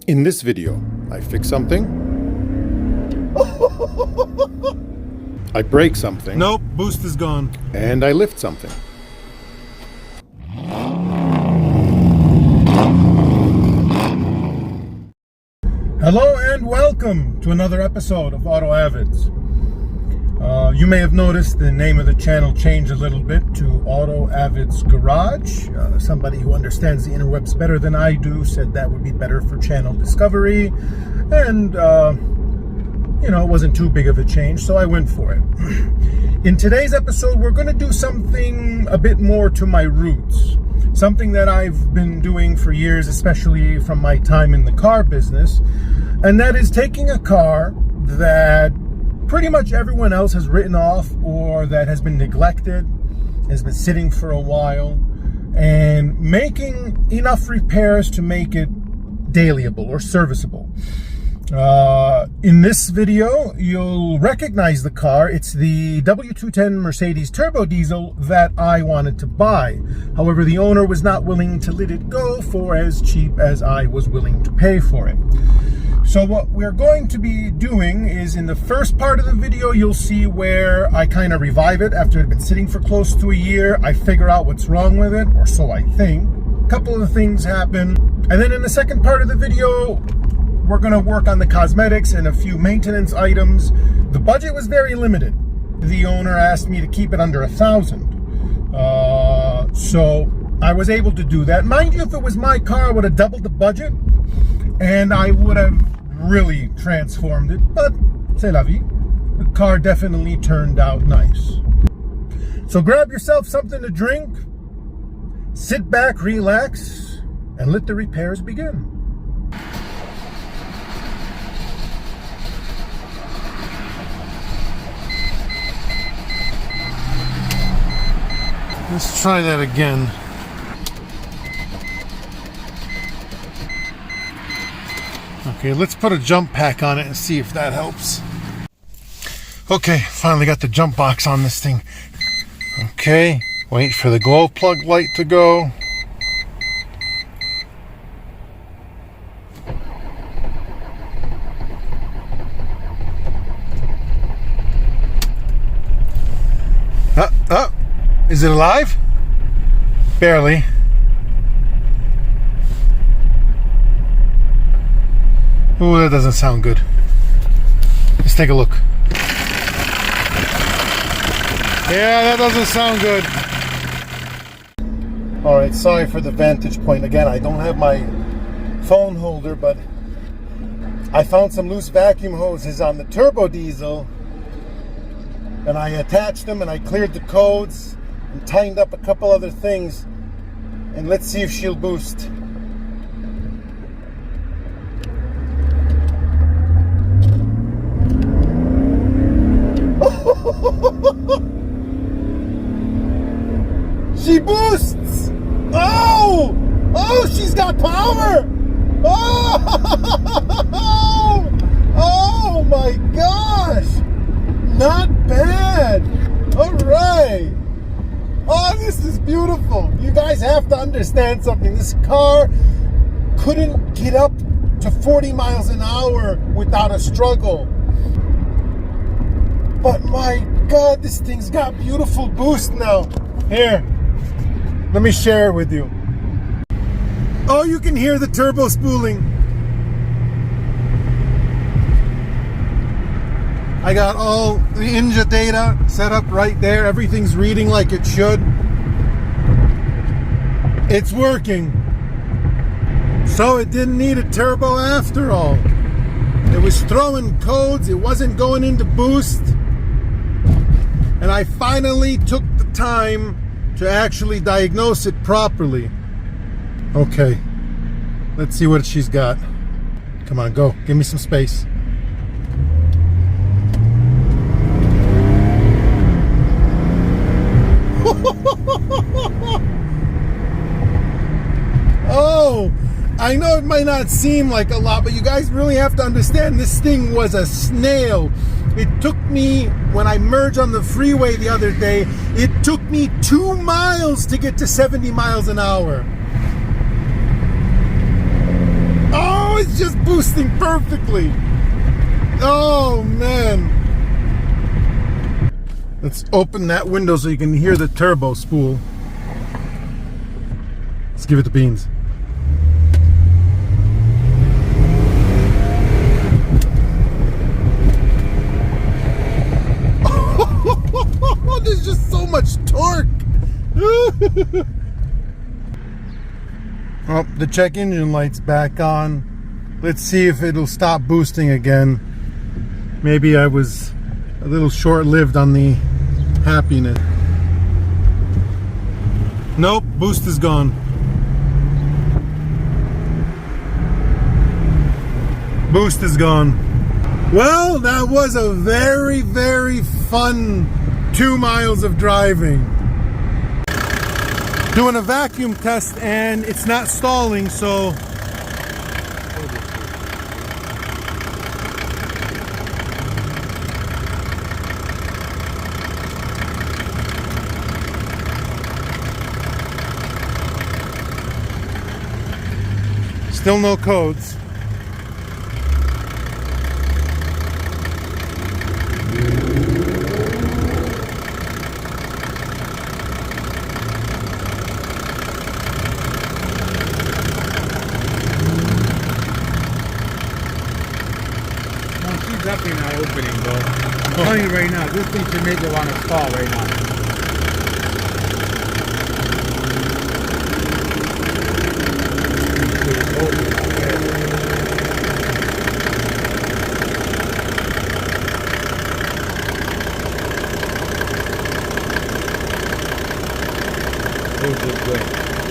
In this video, I fix something. I break something. Nope, boost is gone. And I lift something. Hello and welcome to another episode of Auto Avids. You may have noticed the name of the channel changed a little bit to Auto Avids Garage. Somebody who understands the interwebs better than I do said that would be better for channel discovery. And, it wasn't too big of a change, so I went for it. In today's episode, we're going to do something a bit more to my roots. Something that I've been doing for years, especially from my time in the car business. And that is taking a car that pretty much everyone else has written off or that has been neglected, has been sitting for a while, and making enough repairs to make it dailyable or serviceable. In this video, you'll recognize the car. It's the W210 Mercedes Turbodiesel that I wanted to buy. However, the owner was not willing to let it go for as cheap as I was willing to pay for it. So what we're going to be doing is, in the first part of the video, you'll see where I kind of revive it after it had been sitting for close to a year. I figure out what's wrong with it, or so I think. A couple of things happen. And then in the second part of the video, we're going to work on the cosmetics and a few maintenance items. The budget was very limited. The owner asked me to keep it under $1,000. So I was able to do that. Mind you, if it was my car, I would have doubled the budget and I would have really transformed it. But c'est la vie. The car definitely turned out nice. So grab yourself something to drink, sit back, relax, and let the repairs begin. Let's try that again. Okay, let's put a jump pack on it and see if that helps. Okay, finally got the jump box on this thing. Okay, wait for the glow plug light to go. Is it alive? Barely. Ooh, that doesn't sound good. Let's take a look. Yeah, that doesn't sound good. Alright, sorry for the vantage point. Again, I don't have my phone holder, but I found some loose vacuum hoses on the Turbodiesel, and I attached them and I cleared the codes and tightened up a couple other things, and let's see if she'll boost. She boosts! Oh! Oh, she's got power! Oh! Oh my gosh! Not bad! Alright! Oh, this is beautiful. You guys have to understand something. This car couldn't get up to 40 miles an hour without a struggle. But my God, this thing's got beautiful boost now. Here, let me share it with you. Oh, you can hear the turbo spooling. I got all the Ninja data set up right there. Everything's reading like it should. It's working. So it didn't need a turbo after all. It was throwing codes. It wasn't going into boost. And I finally took the time to actually diagnose it properly. Okay. Let's see what she's got. Come on, go. Give me some space. Oh, I know it might not seem like a lot, but you guys really have to understand this thing was a snail. It took me, when I merged on the freeway the other day, it took me 2 miles to get to 70 miles an hour. Oh, it's just boosting perfectly. Oh man. Let's open that window so you can hear the turbo spool. Let's give it the beans. There's just so much torque. Oh, the check engine light's back on. Let's see if it'll stop boosting again. Maybe I was a little short-lived on the happiness. Nope, boost is gone. Boost is gone. Well, that was a very, very fun 2 miles of driving. Doing a vacuum test and it's not stalling, so still no codes. Definitely not opening, though. I'm telling you right now, this thing should make you want to stall right now.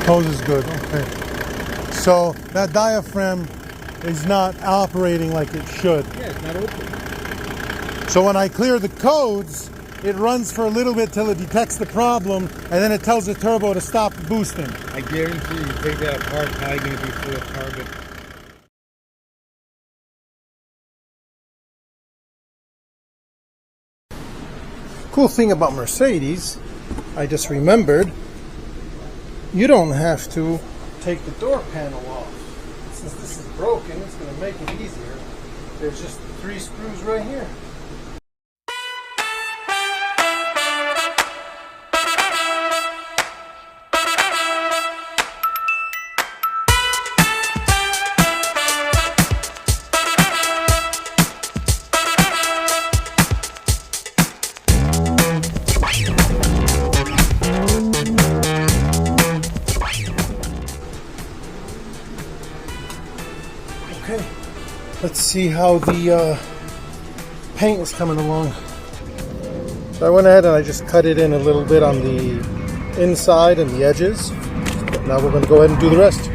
Hose is good. Okay. So that diaphragm is not operating like it should. Yeah, it's not open. So when I clear the codes, it runs for a little bit till it detects the problem, and then it tells the turbo to stop boosting. I guarantee you take that apart, probably going to be full of carbon. Cool thing about Mercedes, I just remembered, you don't have to take the door panel off. Since this is broken, it's going to make it easier. There's just 3 screws right here. Okay, let's see how the paint is coming along. So I went ahead and I just cut it in a little bit on the inside and the edges. Now we're going to go ahead and do the rest.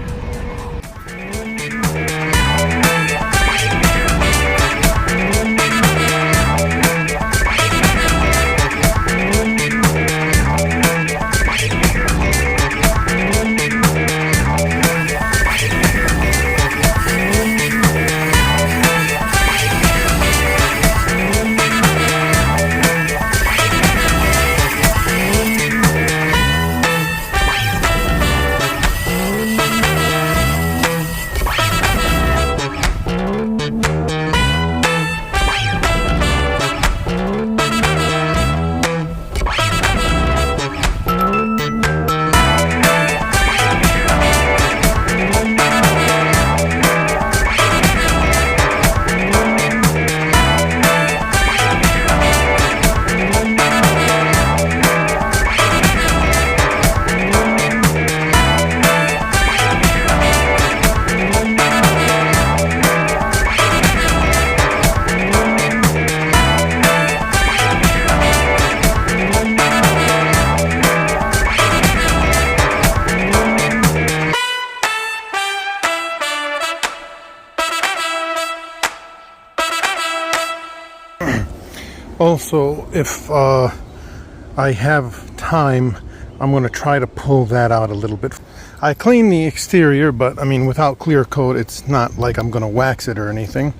Also, if I have time, I'm going to try to pull that out a little bit. I cleaned the exterior, but I mean, without clear coat, it's not like I'm going to wax it or anything.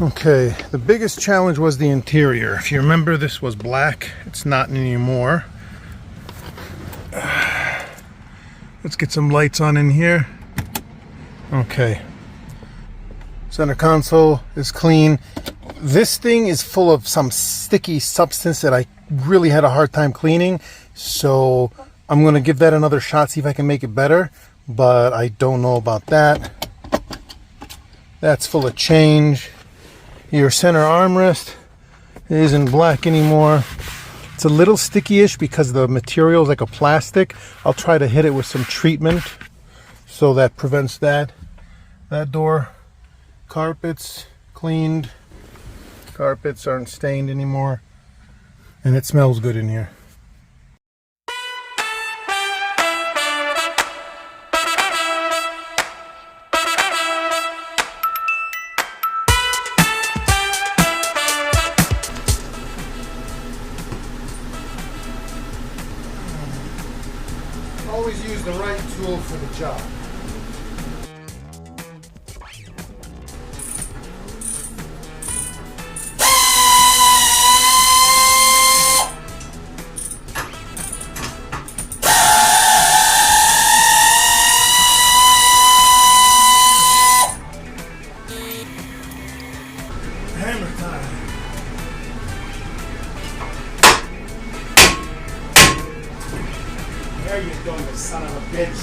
Okay, the biggest challenge was the interior. If you remember, this was black. It's not anymore. Let's get some lights on in here. Okay, Center console is clean. This thing is full of some sticky substance that I really had a hard time cleaning. So I'm going to give that another shot, see if I can make it better. But I don't know about that. That's full of change. Your center armrest isn't black anymore. It's a little sticky-ish because the material is like a plastic. I'll try to hit it with some treatment so that prevents that. That door, carpets cleaned. Carpets aren't stained anymore. And it smells good in here. Always use the right tool for the job. Hammer time. There you go, you son of a bitch.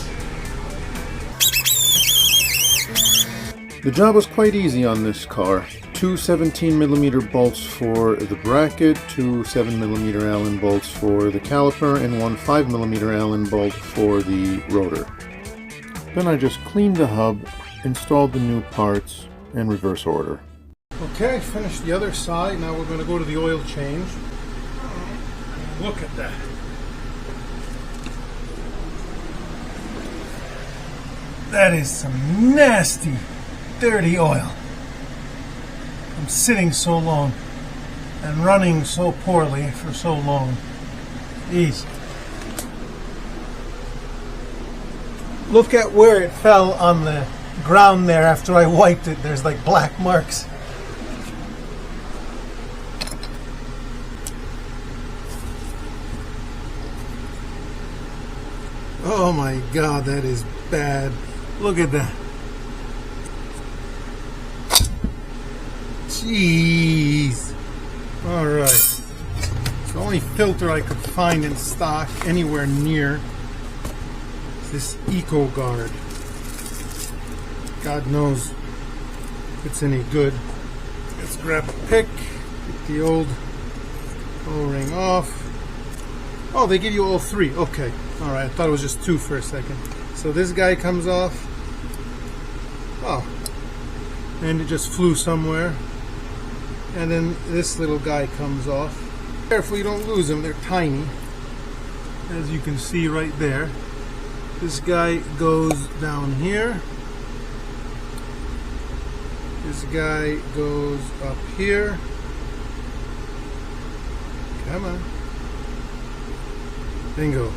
The job was quite easy on this car. Two 17mm bolts for the bracket, two 7mm Allen bolts for the caliper, and one 5mm Allen bolt for the rotor. Then I just cleaned the hub, installed the new parts, and reverse order. Okay, finished the other side. Now we're going to go to the oil change. Look at that. That is some nasty, dirty oil. I'm sitting so long and running so poorly for so long. Easy. Look at where it fell on the ground there after I wiped it. There's like black marks. Oh my God, that is bad. Look at that. Jeez. All right. It's the only filter I could find in stock anywhere near is this Eco Guard. God knows if it's any good. Let's grab a pick, get the old O-ring off. Oh, they give you all three. Okay. All right. I thought it was just two for a second. So this guy comes off. Oh. And it just flew somewhere. And then this little guy comes off. Careful you don't lose them. They're tiny. As you can see right there. This guy goes down here. This guy goes up here. Come on. Bingo.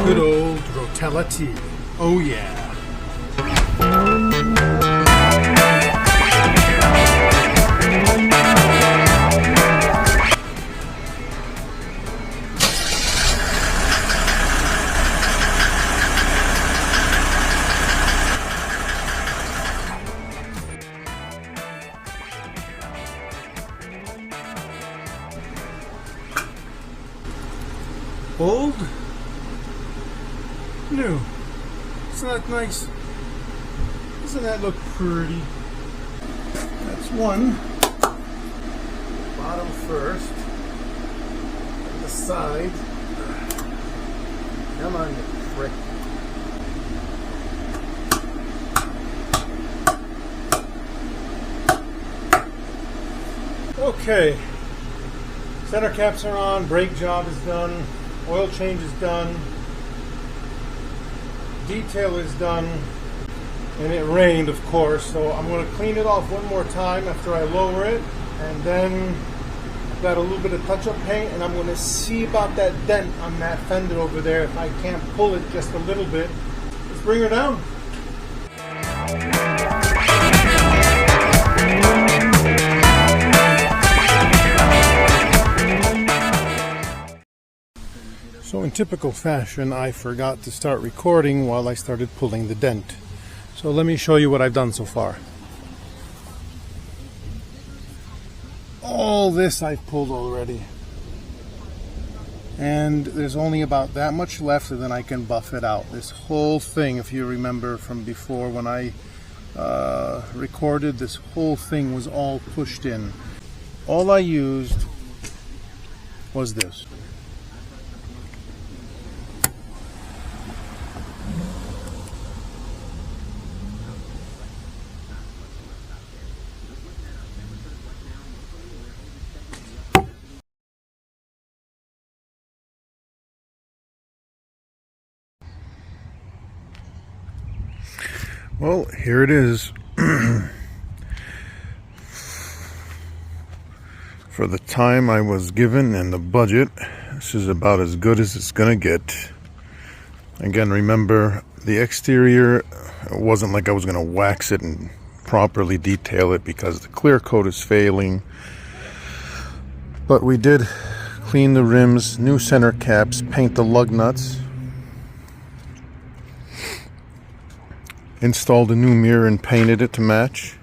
Good old Rotella tea. Oh yeah. Old, new. Isn't that nice? Doesn't that look pretty? That's one. Bottom first. The side. Come on, you prick. Okay. Center caps are on, brake job is done. Oil change is done, detail is done, and it rained, of course, so I'm going to clean it off one more time after I lower it, and then I've got a little bit of touch-up paint, and I'm going to see about that dent on that fender over there if I can't pull it just a little bit. Let's bring her down. So in typical fashion, I forgot to start recording while I started pulling the dent. So let me show you what I've done so far. All this I've pulled already. And there's only about that much left, and then I can buff it out. This whole thing, if you remember from before when I recorded, this whole thing was all pushed in. All I used was this. Well, here it is. For the time I was given and the budget, this is about as good as it's gonna get. Again, remember, the exterior, it wasn't like I was gonna wax it and properly detail it because the clear coat is failing. But we did clean the rims, new center caps, paint the lug nuts, installed a new mirror and painted it to match.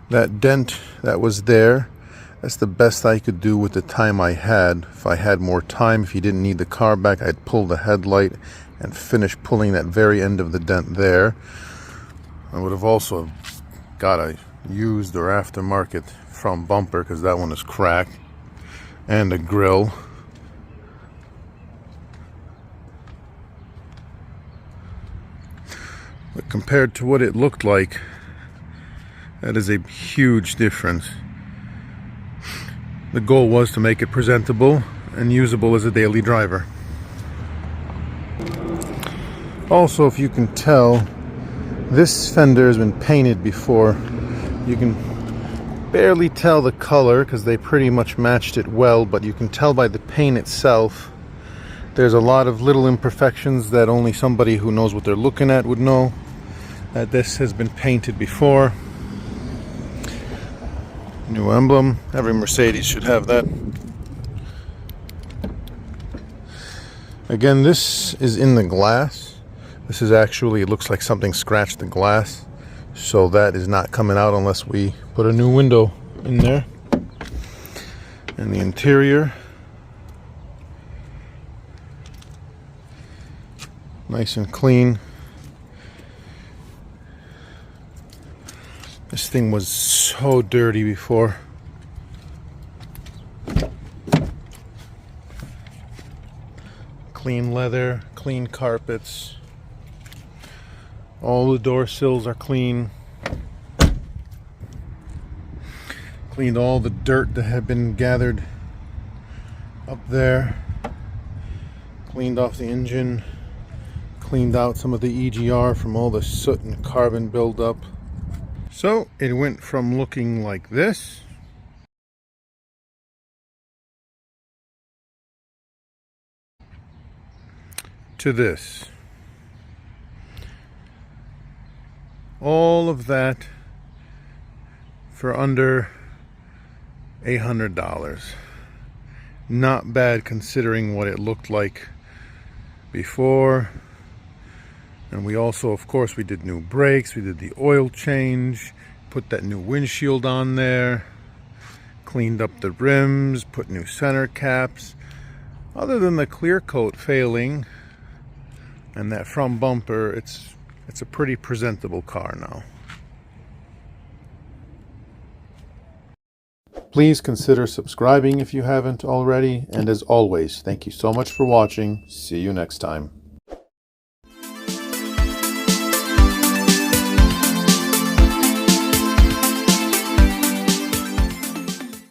That dent that was there, that's the best I could do with the time I had. If I had more time, if you didn't need the car back, I'd pull the headlight and finish pulling that very end of the dent there. I would have also got a used or aftermarket front bumper because that one is cracked, and a grill. But compared to what it looked like, that is a huge difference. The goal was to make it presentable and usable as a daily driver. Also, if you can tell, this fender has been painted before. You can barely tell the color because they pretty much matched it well, but you can tell by the paint itself there's a lot of little imperfections that only somebody who knows what they're looking at would know that this has been painted before. New emblem. Every Mercedes should have that. Again, this is in the glass. This is actually, it looks like something scratched the glass. So that is not coming out unless we put a new window in there. And the interior, nice and clean. This thing was so dirty before. Clean leather, clean carpets. All the door sills are clean. Cleaned all the dirt that had been gathered up there. Cleaned off the engine. Cleaned out some of the EGR from all the soot and carbon buildup. So it went from looking like this to this. All of that for under $800. Not bad considering what it looked like before. And we also, of course, we did new brakes, we did the oil change, put that new windshield on there, cleaned up the rims, put new center caps. Other than the clear coat failing and that front bumper, it's a pretty presentable car now. Please consider subscribing if you haven't already, and as always, thank you so much for watching. See you next time.